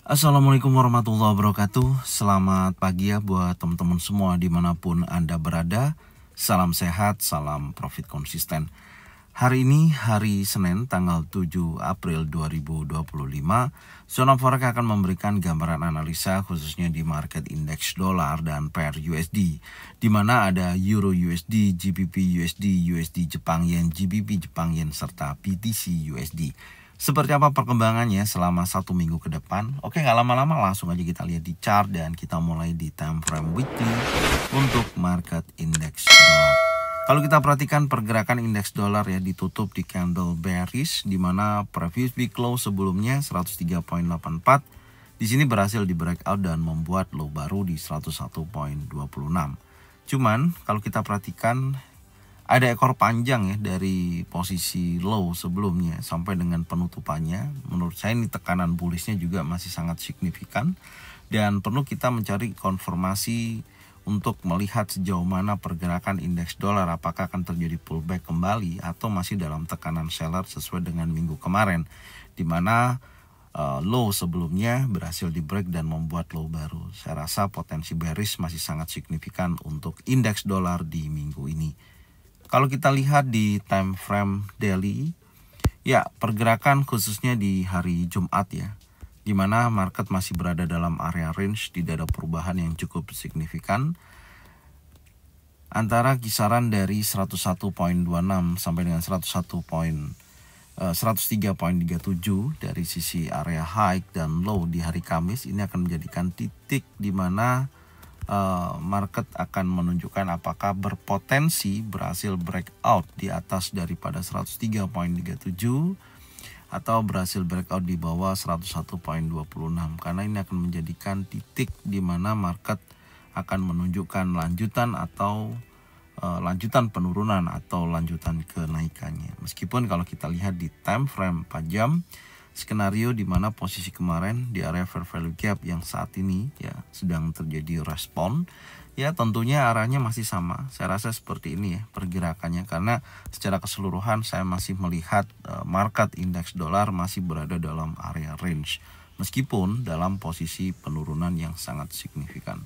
Assalamualaikum warahmatullahi wabarakatuh. Selamat pagi ya buat teman-teman semua dimanapun Anda berada. Salam sehat, salam profit konsisten. Hari ini hari Senin tanggal 7 April 2025. Zona Forex akan memberikan gambaran analisa khususnya di market indeks dolar dan pair USD, di mana ada Euro USD, GBP USD, USD Jepang Yen, GBP Jepang Yen serta BTC USD. Seperti apa perkembangannya selama 1 minggu ke depan? Oke, nggak lama-lama langsung aja kita lihat di chart dan kita mulai di time frame weekly untuk market indeks dolar. Kalau kita perhatikan pergerakan indeks dolar ya ditutup di candle bearish, di mana previous week low sebelumnya 103.84 di sini berhasil di breakout dan membuat low baru di 101.26. Cuman kalau kita perhatikan ada ekor panjang ya dari posisi low sebelumnya sampai dengan penutupannya. Menurut saya ini tekanan bullishnya juga masih sangat signifikan dan perlu kita mencari konfirmasi untuk melihat sejauh mana pergerakan indeks dolar, apakah akan terjadi pullback kembali atau masih dalam tekanan seller sesuai dengan minggu kemarin, di mana low sebelumnya berhasil di break dan membuat low baru. Saya rasa potensi bearish masih sangat signifikan untuk indeks dolar di minggu ini. Kalau kita lihat di time frame daily, ya pergerakan khususnya di hari Jumat ya, di mana market masih berada dalam area range, tidak ada perubahan yang cukup signifikan antara kisaran dari 101.26 sampai dengan 103.37 dari sisi area high dan low di hari Kamis. Ini akan menjadikan titik di mana market akan menunjukkan apakah berpotensi berhasil breakout di atas daripada 103.37 atau berhasil breakout di bawah 101.26, karena ini akan menjadikan titik di mana market akan menunjukkan lanjutan atau lanjutan penurunan atau lanjutan kenaikannya. Meskipun kalau kita lihat di time frame 4 jam, skenario di mana posisi kemarin di area fair value gap yang saat ini ya sedang terjadi respon, ya tentunya arahnya masih sama. Saya rasa seperti ini ya pergerakannya, karena secara keseluruhan saya masih melihat market indeks dolar masih berada dalam area range meskipun dalam posisi penurunan yang sangat signifikan.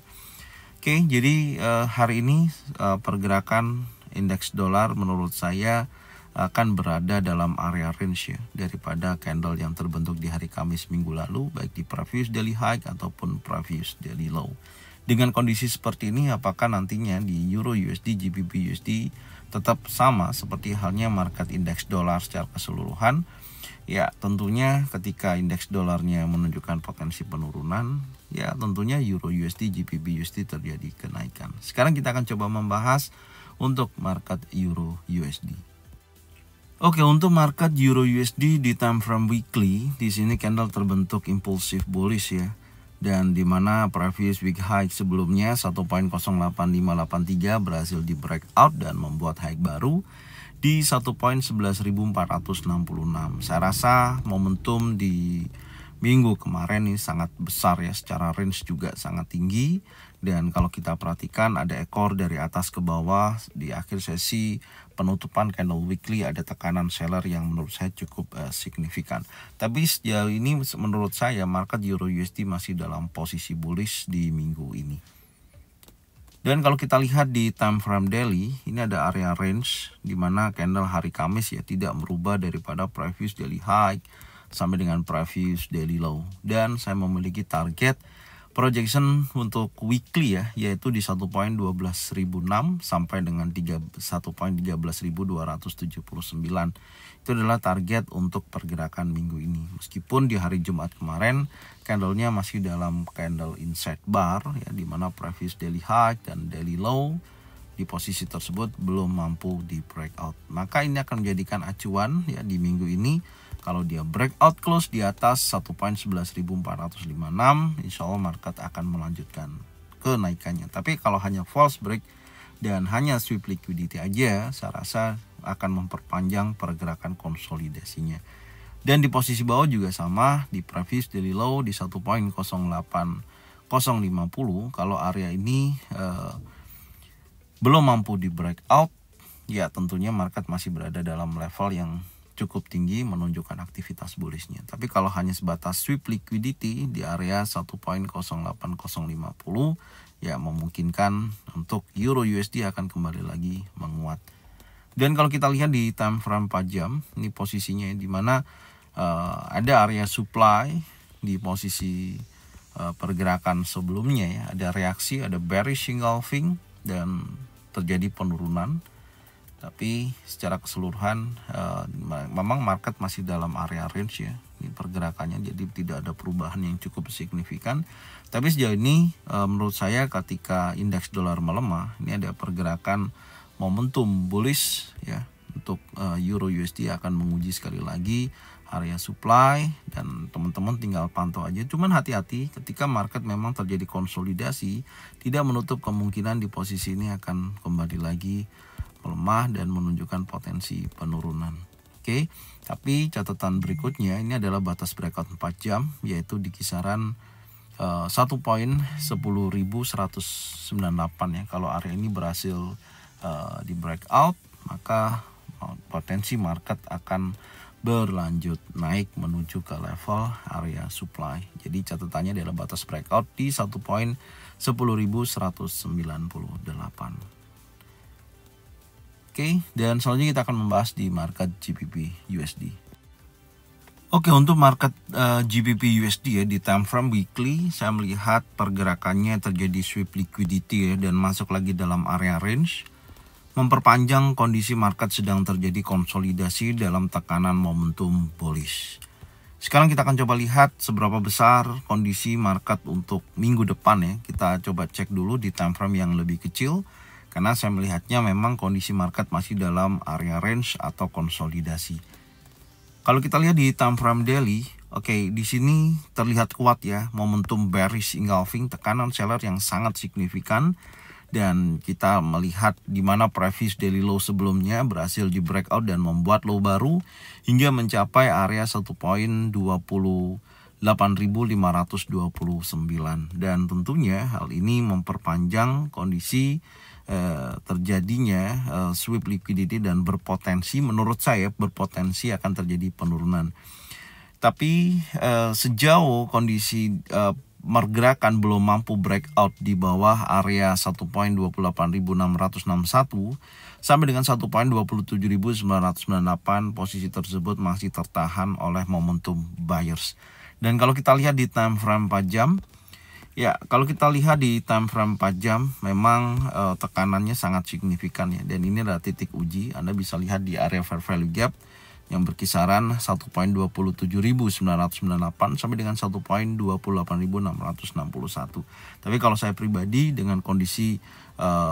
Oke, jadi hari ini pergerakan indeks dolar menurut saya akan berada dalam area range ya daripada candle yang terbentuk di hari Kamis minggu lalu, baik di previous daily high ataupun previous daily low. Dengan kondisi seperti ini, apakah nantinya di Euro USD, GBP USD tetap sama seperti halnya market indeks dolar secara keseluruhan? Ya tentunya ketika indeks dolarnya menunjukkan potensi penurunan, ya tentunya Euro USD, GBP USD terjadi kenaikan. Sekarang kita akan coba membahas untuk market Euro USD. Oke, untuk market Euro USD di time frame weekly, di sini candle terbentuk impulsif bullish ya. Dan di mana previous week high sebelumnya 1.08583 berhasil di breakout dan membuat high baru di 1.11466. Saya rasa momentum di minggu kemarin ini sangat besar ya, secara range juga sangat tinggi. Dan kalau kita perhatikan ada ekor dari atas ke bawah di akhir sesi penutupan candle weekly, ada tekanan seller yang menurut saya cukup signifikan. Tapi sejauh ini menurut saya market Euro USD masih dalam posisi bullish di minggu ini. Dan kalau kita lihat di time frame daily, ini ada area range di mana candle hari Kamis ya tidak merubah daripada previous daily high sampai dengan previous daily low. Dan saya memiliki target projection untuk weekly ya, yaitu di 1.12006 sampai dengan 1.13279. Itu adalah target untuk pergerakan minggu ini. Meskipun di hari Jumat kemarin candlenya masih dalam candle inside bar ya, di mana previous daily high dan daily low di posisi tersebut belum mampu di breakout. Maka ini akan menjadikan acuan ya di minggu ini. Kalau dia breakout close di atas 1.11456, insya Allah market akan melanjutkan kenaikannya. Tapi kalau hanya false break dan hanya sweep liquidity aja, saya rasa akan memperpanjang pergerakan konsolidasinya. Dan di posisi bawah juga sama, di previous daily low di 1.08050. Kalau area ini belum mampu di breakout, ya tentunya market masih berada dalam level yang cukup tinggi menunjukkan aktivitas bullishnya. Tapi kalau hanya sebatas sweep liquidity di area 1.08050 ya memungkinkan untuk Euro USD akan kembali lagi menguat. Dan kalau kita lihat di time frame 4 jam, ini posisinya di mana ada area supply di posisi pergerakan sebelumnya ya, ada reaksi, ada bearish engulfing dan terjadi penurunan. Tapi secara keseluruhan memang market masih dalam area range ya, ini pergerakannya, jadi tidak ada perubahan yang cukup signifikan. Tapi sejauh ini menurut saya ketika indeks dolar melemah, ini ada pergerakan momentum bullish ya untuk Euro USD akan menguji sekali lagi area supply, dan teman-teman tinggal pantau aja. Cuman hati-hati ketika market memang terjadi konsolidasi, tidak menutup kemungkinan di posisi ini akan kembali lagi melemah dan menunjukkan potensi penurunan. Oke, tapi catatan berikutnya ini adalah batas breakout 4 jam yaitu di kisaran 1.10198 ya. Kalau area ini berhasil di breakout, maka potensi market akan berlanjut naik menuju ke level area supply. Jadi catatannya adalah batas breakout di 1.10198. Oke, dan selanjutnya kita akan membahas di market GBP USD. Oke, untuk market GBP USD ya, di time frame weekly saya melihat pergerakannya terjadi sweep liquidity ya, dan masuk lagi dalam area range, memperpanjang kondisi market sedang terjadi konsolidasi dalam tekanan momentum bullish. Sekarang kita akan coba lihat seberapa besar kondisi market untuk minggu depan ya. Kita coba cek dulu di time frame yang lebih kecil, karena saya melihatnya memang kondisi market masih dalam area range atau konsolidasi. Kalau kita lihat di time frame daily, oke, di sini terlihat kuat ya momentum bearish engulfing, tekanan seller yang sangat signifikan, dan kita melihat di mana previous daily low sebelumnya berhasil di breakout dan membuat low baru hingga mencapai area 1.28529, dan tentunya hal ini memperpanjang kondisi terjadinya sweep liquidity dan berpotensi, menurut saya berpotensi akan terjadi penurunan. Tapi sejauh kondisi pergerakan belum mampu breakout di bawah area 1.28661 sampai dengan 1.27998, posisi tersebut masih tertahan oleh momentum buyers. Dan kalau kita lihat di time frame 4 jam, ya, kalau kita lihat di time frame 4 jam memang tekanannya sangat signifikan ya, dan ini adalah titik uji. Anda bisa lihat di area fair value gap yang berkisaran 1.27998 sampai dengan 1.28661. Tapi kalau saya pribadi dengan kondisi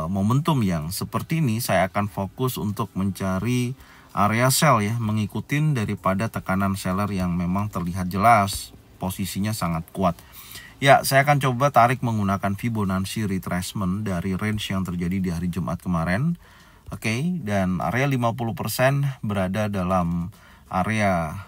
momentum yang seperti ini, saya akan fokus untuk mencari area sell ya, mengikutin daripada tekanan seller yang memang terlihat jelas posisinya sangat kuat. Ya, saya akan coba tarik menggunakan Fibonacci retracement dari range yang terjadi di hari Jumat kemarin. Oke, dan area 50% berada dalam area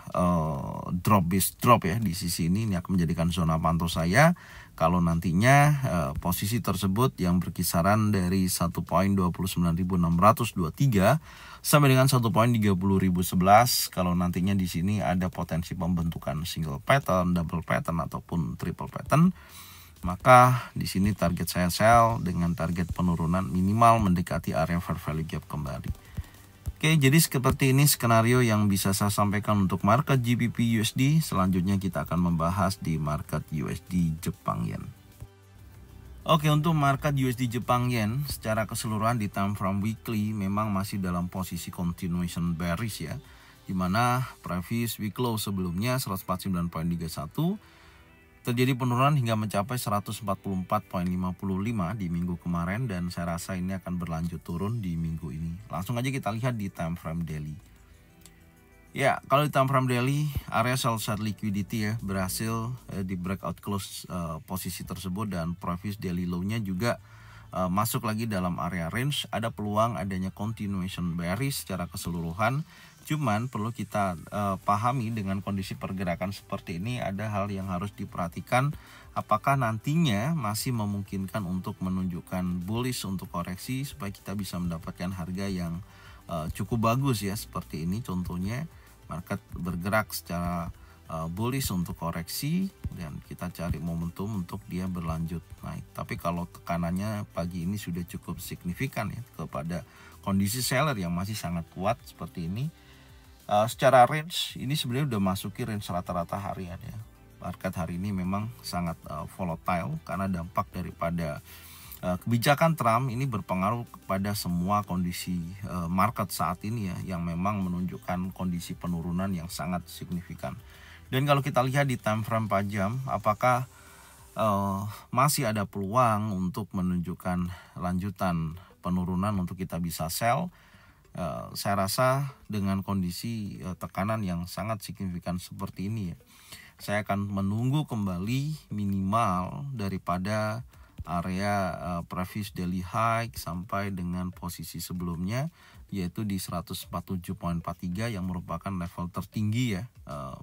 drop base drop ya di sisi ini akan menjadikan zona pantau saya. Kalau nantinya posisi tersebut yang berkisaran dari 1.29623 sampai dengan 1.30011, kalau nantinya di sini ada potensi pembentukan single pattern, double pattern ataupun triple pattern, maka di sini target saya sell dengan target penurunan minimal mendekati area fair value gap kembali. Oke, jadi seperti ini skenario yang bisa saya sampaikan untuk market GBP USD. Selanjutnya kita akan membahas di market USD Jepang Yen. Oke, untuk market USD Jepang Yen secara keseluruhan di time frame weekly memang masih dalam posisi continuation bearish ya, dimana previous week low sebelumnya 149.31 terjadi penurunan hingga mencapai 144.55 di minggu kemarin, dan saya rasa ini akan berlanjut turun di minggu ini. Langsung aja kita lihat di time frame daily. Ya, kalau di time frame daily area sell side liquidity ya berhasil di breakout close posisi tersebut, dan previous daily low-nya juga masuk lagi dalam area range. Ada peluang adanya continuation bearish secara keseluruhan. Cuman perlu kita pahami dengan kondisi pergerakan seperti ini, ada hal yang harus diperhatikan. Apakah nantinya masih memungkinkan untuk menunjukkan bullish untuk koreksi supaya kita bisa mendapatkan harga yang cukup bagus ya seperti ini contohnya. market bergerak secara bullish untuk koreksi dan kita cari momentum untuk dia berlanjut naik. Tapi kalau tekanannya pagi ini sudah cukup signifikan ya kepada kondisi seller yang masih sangat kuat seperti ini, secara range ini sebenarnya udah masuki range rata-rata harian ya. Market hari ini memang sangat volatile karena dampak daripada kebijakan Trump ini berpengaruh kepada semua kondisi market saat ini ya, yang memang menunjukkan kondisi penurunan yang sangat signifikan. Dan kalau kita lihat di time frame 4 jam, apakah masih ada peluang untuk menunjukkan lanjutan penurunan untuk kita bisa sell? Saya rasa dengan kondisi tekanan yang sangat signifikan seperti ini ya, saya akan menunggu kembali minimal daripada area previous daily high sampai dengan posisi sebelumnya, yaitu di 147.43 yang merupakan level tertinggi ya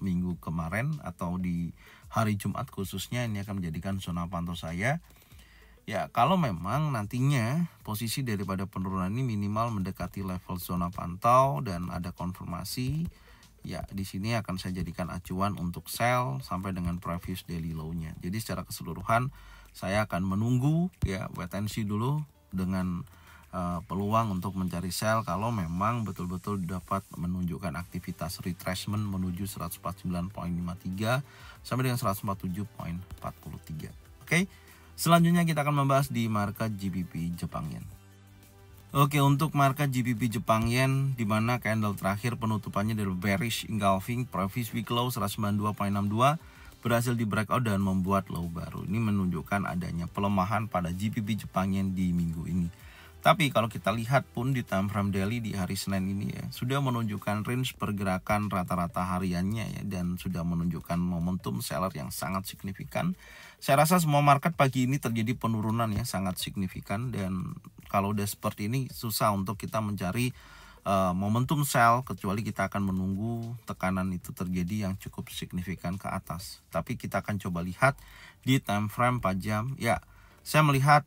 minggu kemarin atau di hari Jumat khususnya. Ini akan menjadikan zona pantau saya ya. Kalau memang nantinya posisi daripada penurunan ini minimal mendekati level zona pantau dan ada konfirmasi ya, di sini akan saya jadikan acuan untuk sell sampai dengan previous daily low-nya. Jadi secara keseluruhan saya akan menunggu ya, wait and see dulu dengan peluang untuk mencari sell kalau memang betul-betul dapat menunjukkan aktivitas retracement menuju 149.53 sampai dengan 147.43. Oke, selanjutnya kita akan membahas di market GBP Jepang Yen. Oke, untuk market GBP Jepang Yen, di mana candle terakhir penutupannya dari bearish engulfing previous week low 192.62 berhasil di breakout dan membuat low baru. Ini menunjukkan adanya pelemahan pada GBP Jepang Yen di minggu ini. Tapi kalau kita lihat pun di time frame daily di hari Senin ini ya, sudah menunjukkan range pergerakan rata-rata hariannya ya, dan sudah menunjukkan momentum seller yang sangat signifikan. Saya rasa semua market pagi ini terjadi penurunan ya sangat signifikan, dan kalau udah seperti ini susah untuk kita mencari momentum sell kecuali kita akan menunggu tekanan itu terjadi yang cukup signifikan ke atas. Tapi kita akan coba lihat di time frame 4 jam ya. Saya melihat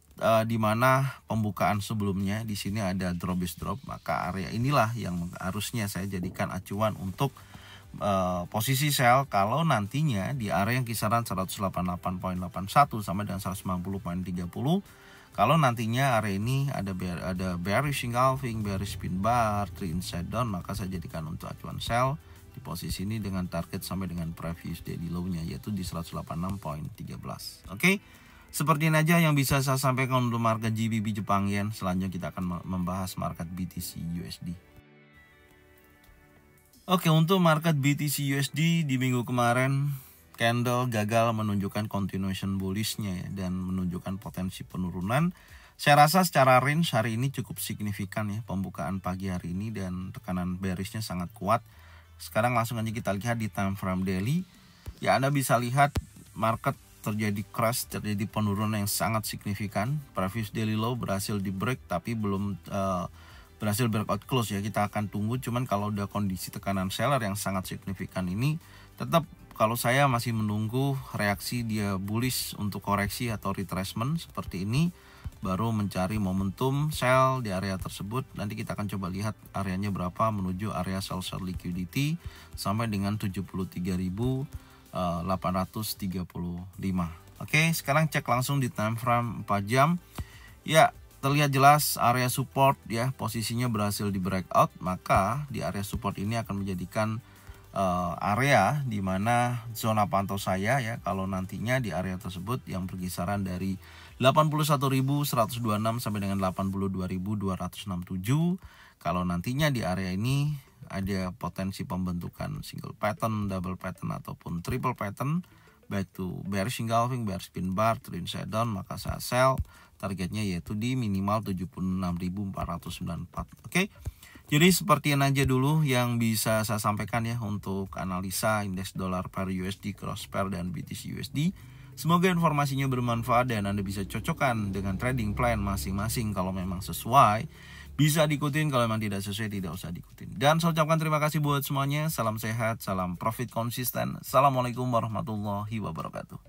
di mana pembukaan sebelumnya di sini ada drop, maka area inilah yang harusnya saya jadikan acuan untuk posisi sell kalau nantinya di area yang kisaran 188.81 sampai dengan 190.30. Kalau nantinya area ini ada bearish engulfing, bearish pin bar, trend inside down, maka saya jadikan untuk acuan sell di posisi ini dengan target sampai dengan previous daily low-nya yaitu di 186.13. Oke. Seperti ini aja yang bisa saya sampaikan untuk market GBP Jepang Yen. Selanjutnya kita akan membahas market BTC USD. Oke, untuk market BTC USD di minggu kemarin candle gagal menunjukkan continuation bullish-nya ya, dan menunjukkan potensi penurunan. Saya rasa secara range hari ini cukup signifikan ya pembukaan pagi hari ini, dan tekanan bearish-nya sangat kuat. Sekarang langsung aja kita lihat di time frame daily. Ya, Anda bisa lihat market terjadi crash, terjadi penurunan yang sangat signifikan. Previous daily low berhasil di break tapi belum berhasil breakout close ya. Kita akan tunggu, cuman kalau udah kondisi tekanan seller yang sangat signifikan ini, tetap kalau saya masih menunggu reaksi dia bullish untuk koreksi atau retracement seperti ini, baru mencari momentum sell di area tersebut. Nanti kita akan coba lihat areanya berapa menuju area sell liquidity sampai dengan 73.835. Oke, sekarang cek langsung di time frame 4 jam. Ya, terlihat jelas area support ya, posisinya berhasil di breakout, maka di area support ini akan menjadikan area di mana zona pantau saya ya, kalau nantinya di area tersebut yang berkisaran dari 81.126 sampai dengan 82.267. Kalau nantinya di area ini ada potensi pembentukan single pattern, double pattern ataupun triple pattern, baik to bearish engulfing, bearish pin bar, trend inside down, maka saya sell. Targetnya yaitu di minimal 76.494. Oke. Jadi seperti ini aja dulu yang bisa saya sampaikan ya untuk analisa indeks dolar per USD, cross pair dan BTC USD. Semoga informasinya bermanfaat dan Anda bisa cocokkan dengan trading plan masing-masing. Kalau memang sesuai, bisa diikutin. Kalau memang tidak sesuai, tidak usah diikutin. Dan saya ucapkan terima kasih buat semuanya. Salam sehat, salam profit konsisten. Assalamualaikum warahmatullahi wabarakatuh.